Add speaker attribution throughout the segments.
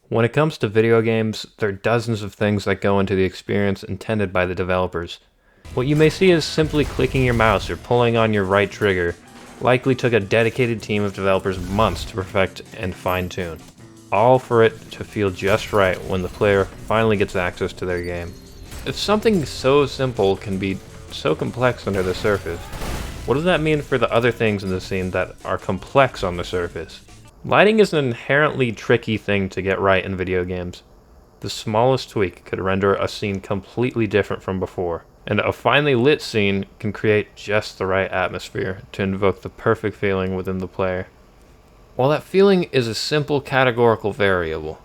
Speaker 1: When it comes to video games, there are dozens of things that go into the experience intended by the developers. What you may see as simply clicking your mouse or pulling on your right trigger likely took a dedicated team of developers months to perfect and fine-tune, all for it to feel just right when the player finally gets access to their game. If something so simple can be so complex under the surface, what does that mean for the other things in the scene that are complex on the surface? Lighting is an inherently tricky thing to get right in video games. The smallest tweak could render a scene completely different from before, and a finely lit scene can create just the right atmosphere to invoke the perfect feeling within the player. While that feeling is a simple categorical variable,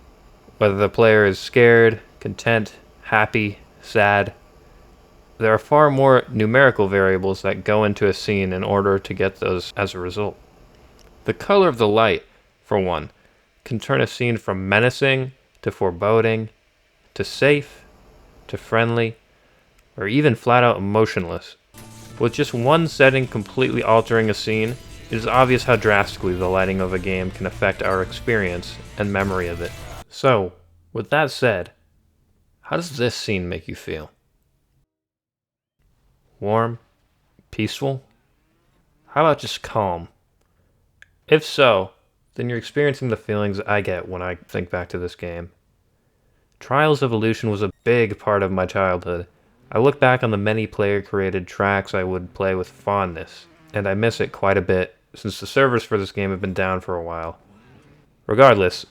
Speaker 1: whether the player is scared, content, happy, sad, there are far more numerical variables that go into a scene in order to get those as a result. The color of the light, for one, can turn a scene from menacing to foreboding to safe to friendly or even flat out emotionless. With just one setting completely altering a scene, it is obvious how drastically the lighting of a game can affect our experience and memory of it. So, with that said, how does this scene make you feel? Warm? Peaceful? How about just calm? If so, then you're experiencing the feelings I get when I think back to this game. Trials Evolution was a big part of my childhood. I look back on the many player-created tracks I would play with fondness, and I miss it quite a bit since the servers for this game have been down for a while. Regardless,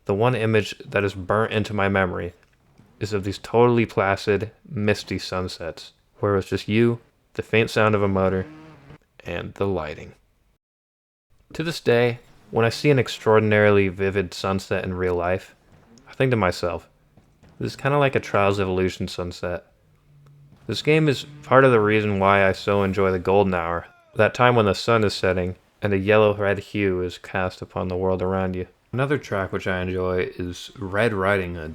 Speaker 1: the one image that is burnt into my memory is of these totally placid, misty sunsets, where it was just you, the faint sound of a motor, and the lighting. To this day, when I see an extraordinarily vivid sunset in real life, I think to myself, this is kind of like a Trials Evolution sunset. This game is part of the reason why I so enjoy the golden hour, that time when the sun is setting and a yellow-red hue is cast upon the world around you. Another track which I enjoy is Red Riding Hood,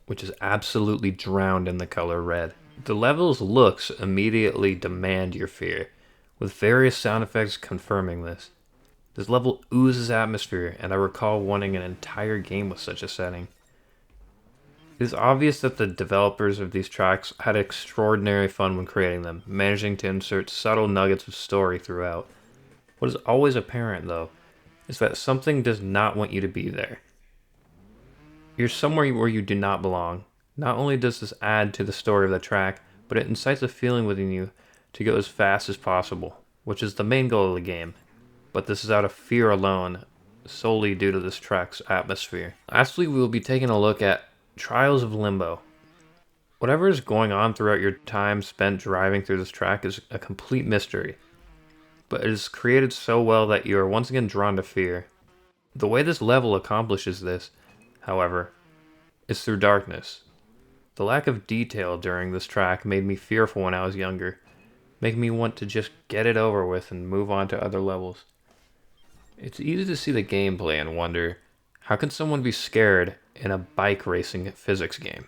Speaker 1: which is absolutely drowned in the color red. The level's looks immediately demand your fear, with various sound effects confirming this. This level oozes atmosphere, and I recall wanting an entire game with such a setting. It is obvious that the developers of these tracks had extraordinary fun when creating them, managing to insert subtle nuggets of story throughout. What is always apparent, though, is that something does not want you to be there. You're somewhere where you do not belong. Not only does this add to the story of the track, but it incites a feeling within you to go as fast as possible, which is the main goal of the game. But this is out of fear alone, solely due to this track's atmosphere. Lastly, we will be taking a look at Trials of Limbo. Whatever is going on throughout your time spent driving through this track is a complete mystery, but it is created so well that you are once again drawn to fear. The way this level accomplishes this, however, is through darkness. The lack of detail during this track made me fearful when I was younger, making me want to just get it over with and move on to other levels. It's easy to see the gameplay and wonder, how can someone be scared in a bike racing physics game?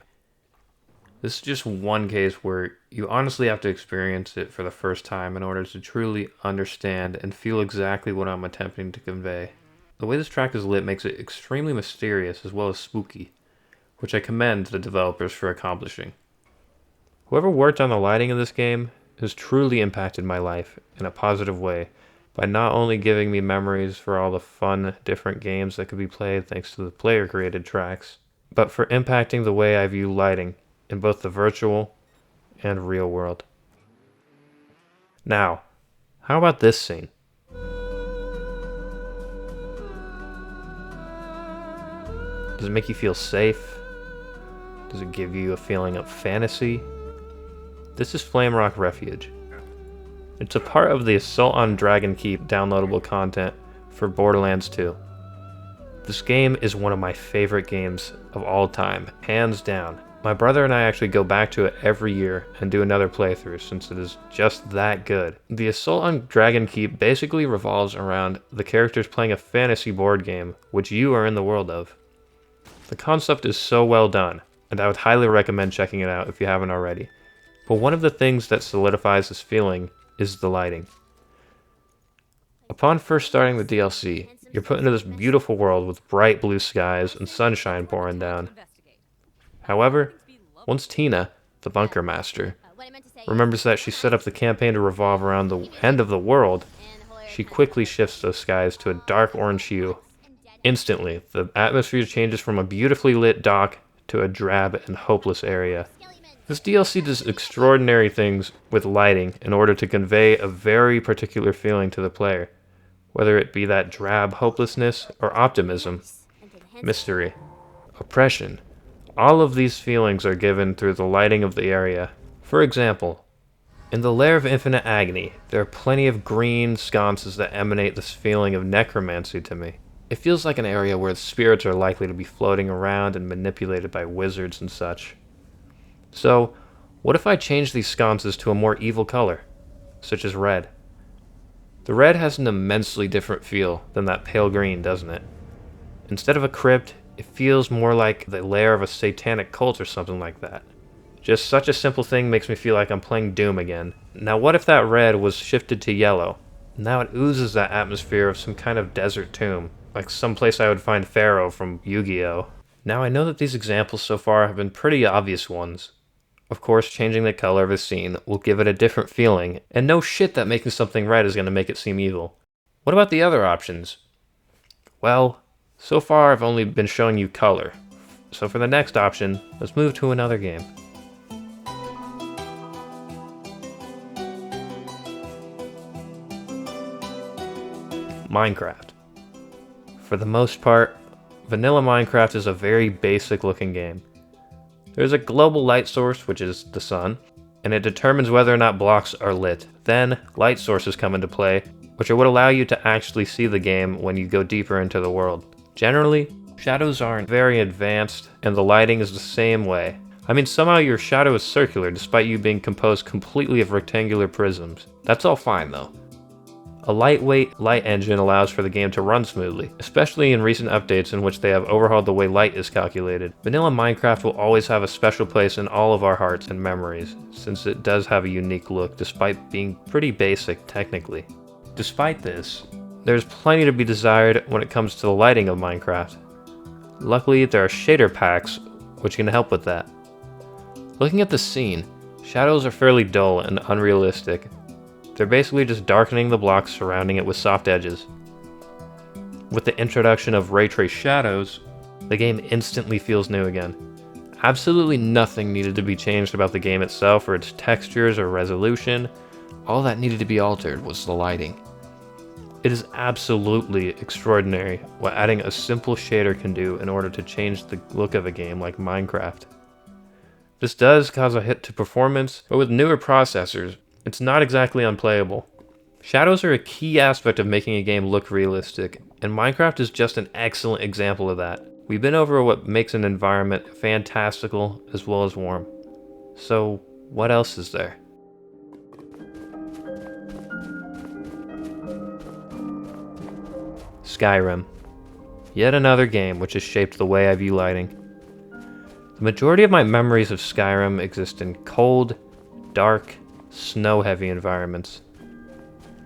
Speaker 1: This is just one case where you honestly have to experience it for the first time in order to truly understand and feel exactly what I'm attempting to convey. The way this track is lit makes it extremely mysterious as well as spooky, which I commend the developers for accomplishing. Whoever worked on the lighting of this game has truly impacted my life in a positive way by not only giving me memories for all the fun, different games that could be played thanks to the player-created tracks, but for impacting the way I view lighting in both the virtual and real world. Now, how about this scene? Does it make you feel safe? Does it give you a feeling of fantasy? This is Flamerock Refuge. It's a part of the Assault on Dragon Keep downloadable content for Borderlands 2. This game is one of my favorite games of all time, hands down. My brother and I actually go back to it every year and do another playthrough since it is just that good. The Assault on Dragon Keep basically revolves around the characters playing a fantasy board game, which you are in the world of. The concept is so well done, and I would highly recommend checking it out if you haven't already. But one of the things that solidifies this feeling is the lighting. Upon first starting the DLC, You're put into this beautiful world with bright blue skies and sunshine pouring down. However, once Tina, the bunker master, remembers that she set up the campaign to revolve around the end of the world, she quickly shifts those skies to a dark orange hue. Instantly, the atmosphere changes from a beautifully lit dock to a drab and hopeless area. This DLC does extraordinary things with lighting in order to convey a very particular feeling to the player, whether it be that drab hopelessness or optimism, mystery, oppression. All of these feelings are given through the lighting of the area. For example, in the Lair of Infinite Agony, there are plenty of green sconces that emanate this feeling of necromancy to me. It feels like an area where the spirits are likely to be floating around and manipulated by wizards and such. So, what if I change these sconces to a more evil color, such as red? The red has an immensely different feel than that pale green, doesn't it? Instead of a crypt, it feels more like the lair of a satanic cult or something like that. Just such a simple thing makes me feel like I'm playing Doom again. Now what if that red was shifted to yellow? Now it oozes that atmosphere of some kind of desert tomb, like someplace I would find Pharaoh from Yu-Gi-Oh! Now I know that these examples so far have been pretty obvious ones. Of course, changing the color of a scene will give it a different feeling, and no shit that making something red is going to make it seem evil. What about the other options? Well, so far I've only been showing you color. So for the next option, let's move to another game. Minecraft. For the most part, vanilla Minecraft is a very basic looking game. There's a global light source, which is the sun, and it determines whether or not blocks are lit. Then, light sources come into play, which are what allow you to actually see the game when you go deeper into the world. Generally, shadows aren't very advanced, and the lighting is the same way. I mean, somehow your shadow is circular despite you being composed completely of rectangular prisms. That's all fine though. A lightweight light engine allows for the game to run smoothly, especially in recent updates in which they have overhauled the way light is calculated. Vanilla Minecraft will always have a special place in all of our hearts and memories, since it does have a unique look despite being pretty basic technically. Despite this, there's plenty to be desired when it comes to the lighting of Minecraft. Luckily, there are shader packs which can help with that. Looking at the scene, shadows are fairly dull and unrealistic. They're basically just darkening the blocks surrounding it with soft edges. With the introduction of ray trace shadows, the game instantly feels new again. Absolutely nothing needed to be changed about the game itself or its textures or resolution. All that needed to be altered was the lighting. It is absolutely extraordinary what adding a simple shader can do in order to change the look of a game like Minecraft. This does cause a hit to performance, but with newer processors, it's not exactly unplayable. Shadows are a key aspect of making a game look realistic, and Minecraft is just an excellent example of that. We've been over what makes an environment fantastical as well as warm. So, what else is there? Skyrim. Yet another game which has shaped the way I view lighting. The majority of my memories of Skyrim exist in cold, dark, snow-heavy environments.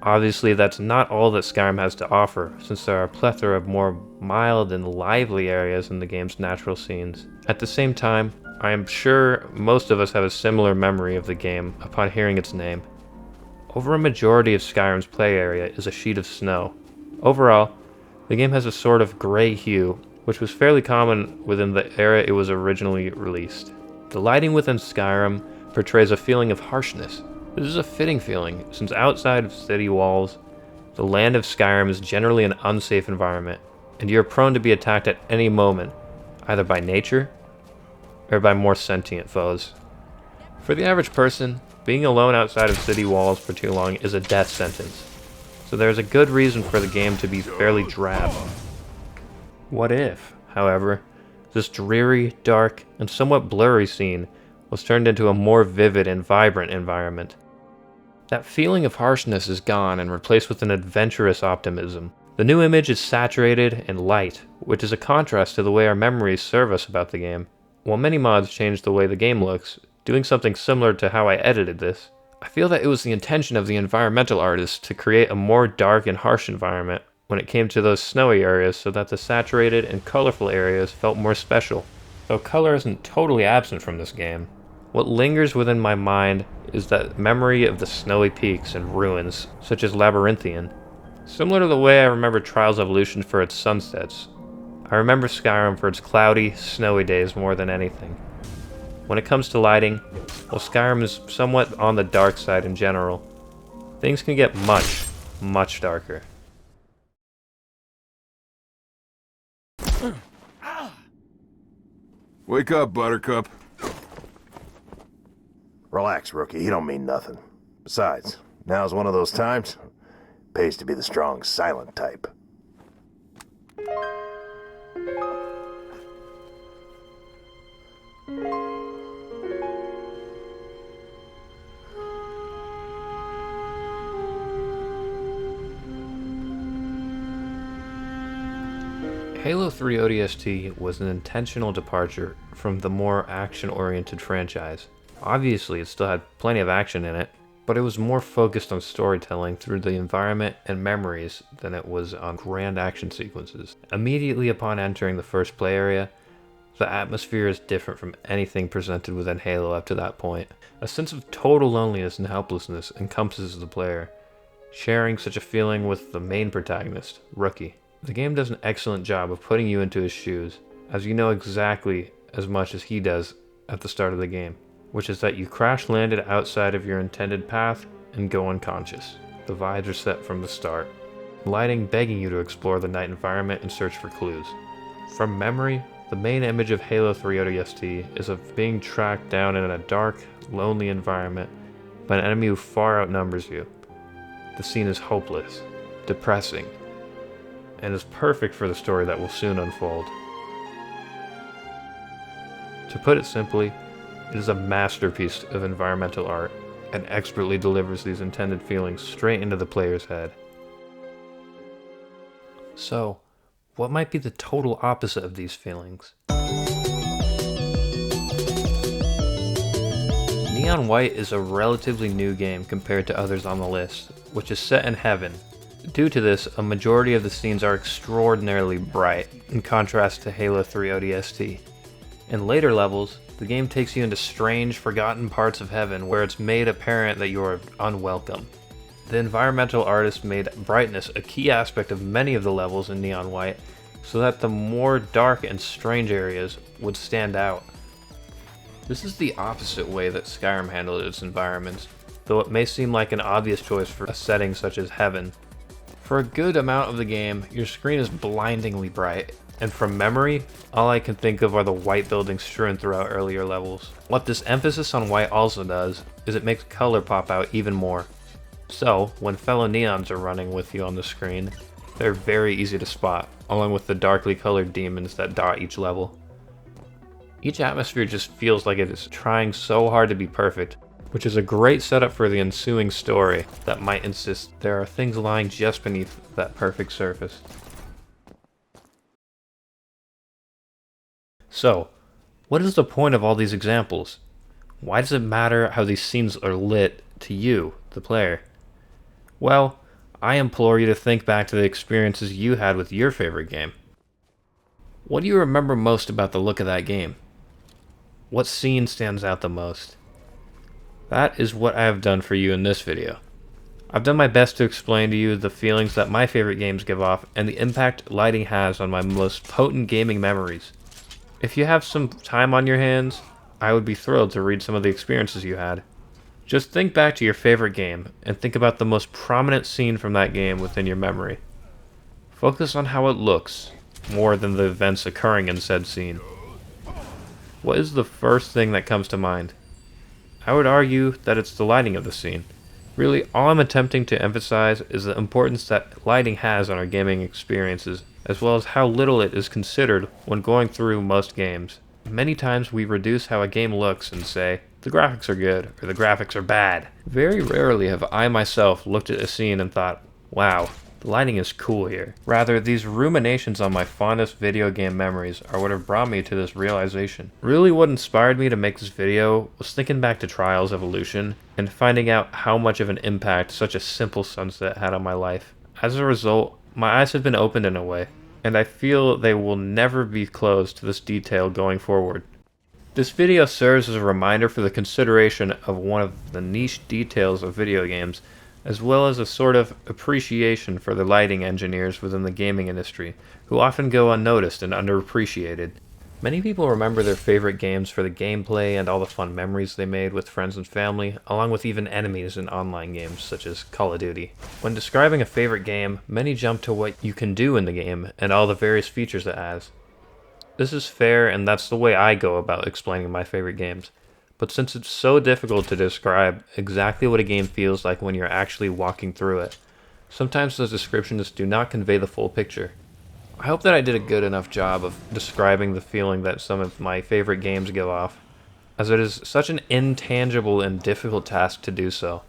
Speaker 1: Obviously, that's not all that Skyrim has to offer, since there are a plethora of more mild and lively areas in the game's natural scenes. At the same time, I am sure most of us have a similar memory of the game upon hearing its name. Over a majority of Skyrim's play area is a sheet of snow. Overall, the game has a sort of gray hue, which was fairly common within the era it was originally released. The lighting within Skyrim portrays a feeling of harshness. This is a fitting feeling, since outside of city walls, the land of Skyrim is generally an unsafe environment, and you're prone to be attacked at any moment, either by nature or by more sentient foes. For the average person, being alone outside of city walls for too long is a death sentence, so there's a good reason for the game to be fairly drab. What if, however, this dreary, dark, and somewhat blurry scene was turned into a more vivid and vibrant environment? That feeling of harshness is gone and replaced with an adventurous optimism. The new image is saturated and light, which is a contrast to the way our memories serve us about the game. While many mods change the way the game looks, doing something similar to how I edited this, I feel that it was the intention of the environmental artist to create a more dark and harsh environment, when it came to those snowy areas so that the saturated and colorful areas felt more special. Though color isn't totally absent from this game, what lingers within my mind is that memory of the snowy peaks and ruins, such as Labyrinthian. Similar to the way I remember Trials Evolution for its sunsets, I remember Skyrim for its cloudy, snowy days more than anything. When it comes to lighting, while Skyrim is somewhat on the dark side in general, things can get much, much darker.
Speaker 2: Wake up, Buttercup.
Speaker 3: Relax, rookie. He don't mean nothing. Besides, now's one of those times. Pays to be the strong, silent type.
Speaker 1: Halo 3 ODST was an intentional departure from the more action-oriented franchise. Obviously, it still had plenty of action in it, but it was more focused on storytelling through the environment and memories than it was on grand action sequences. Immediately upon entering the first play area, the atmosphere is different from anything presented within Halo up to that point. A sense of total loneliness and helplessness encompasses the player, sharing such a feeling with the main protagonist, Rookie. The game does an excellent job of putting you into his shoes, as you know exactly as much as he does at the start of the game, which is that you crash landed outside of your intended path and go unconscious. The vibes are set from the start, lighting begging you to explore the night environment and search for clues. From memory, the main image of Halo 3 ODST is of being tracked down in a dark, lonely environment by an enemy who far outnumbers you. The scene is hopeless, depressing, and is perfect for the story that will soon unfold. To put it simply, it is a masterpiece of environmental art, and expertly delivers these intended feelings straight into the player's head. So, what might be the total opposite of these feelings? Neon White is a relatively new game compared to others on the list, which is set in heaven. Due to this, a majority of the scenes are extraordinarily bright, in contrast to Halo 3 ODST. In later levels, the game takes you into strange, forgotten parts of heaven where it's made apparent that you are unwelcome. The environmental artist made brightness a key aspect of many of the levels in Neon White, so that the more dark and strange areas would stand out. This is the opposite way that Skyrim handled its environments, though it may seem like an obvious choice for a setting such as heaven. For a good amount of the game, your screen is blindingly bright, and from memory, all I can think of are the white buildings strewn throughout earlier levels. What this emphasis on white also does, is it makes color pop out even more. So, when fellow neons are running with you on the screen, they're very easy to spot, along with the darkly colored demons that dot each level. Each atmosphere just feels like it is trying so hard to be perfect, which is a great setup for the ensuing story that might insist there are things lying just beneath that perfect surface. So, what is the point of all these examples? Why does it matter how these scenes are lit to you, the player? Well, I implore you to think back to the experiences you had with your favorite game. What do you remember most about the look of that game? What scene stands out the most? That is what I have done for you in this video. I've done my best to explain to you the feelings that my favorite games give off and the impact lighting has on my most potent gaming memories. If you have some time on your hands, I would be thrilled to read some of the experiences you had. Just think back to your favorite game and think about the most prominent scene from that game within your memory. Focus on how it looks, more than the events occurring in said scene. What is the first thing that comes to mind? I would argue that it's the lighting of the scene. Really, all I'm attempting to emphasize is the importance that lighting has on our gaming experiences, as well as how little it is considered when going through most games. Many times we reduce how a game looks and say, the graphics are good, or the graphics are bad. Very rarely have I myself looked at a scene and thought, wow, the lighting is cool here. Rather, these ruminations on my fondest video game memories are what have brought me to this realization. Really what inspired me to make this video was thinking back to Trials Evolution and finding out how much of an impact such a simple sunset had on my life. As a result, My eyes have been opened in a way, and I feel they will never be closed to this detail going forward. This video serves as a reminder for the consideration of one of the niche details of video games, as well as a sort of appreciation for the lighting engineers within the gaming industry, who often go unnoticed and underappreciated. Many people remember their favorite games for the gameplay and all the fun memories they made with friends and family, along with even enemies in online games such as Call of Duty. When describing a favorite game, many jump to what you can do in the game and all the various features it has. This is fair, and that's the way I go about explaining my favorite games. But since it's so difficult to describe exactly what a game feels like when you're actually walking through it, sometimes those descriptions do not convey the full picture. I hope that I did a good enough job of describing the feeling that some of my favorite games give off, as it is such an intangible and difficult task to do so.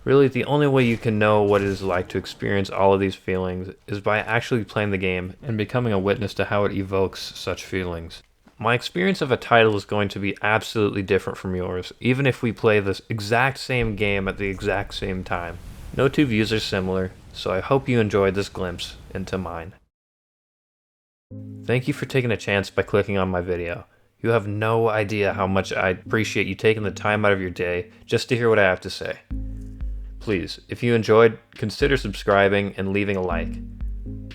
Speaker 1: Really, the only way you can know what it is like to experience all of these feelings is by actually playing the game and becoming a witness to how it evokes such feelings. My experience of a title is going to be absolutely different from yours, even if we play this exact same game at the exact same time. No two views are similar, so I hope you enjoyed this glimpse into mine. Thank you for taking a chance by clicking on my video. You have no idea how much I appreciate you taking the time out of your day just to hear what I have to say. Please, if you enjoyed, consider subscribing and leaving a like.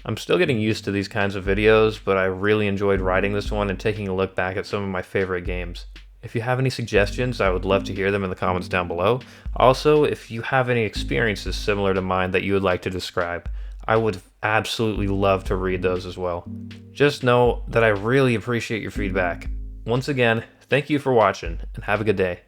Speaker 1: I'm still getting used to these kinds of videos, but I really enjoyed writing this one and taking a look back at some of my favorite games. If you have any suggestions, I would love to hear them in the comments down below. Also, if you have any experiences similar to mine that you would like to describe, I would absolutely love to read those as well. Just know that I really appreciate your feedback. Once again, thank you for watching, and have a good day.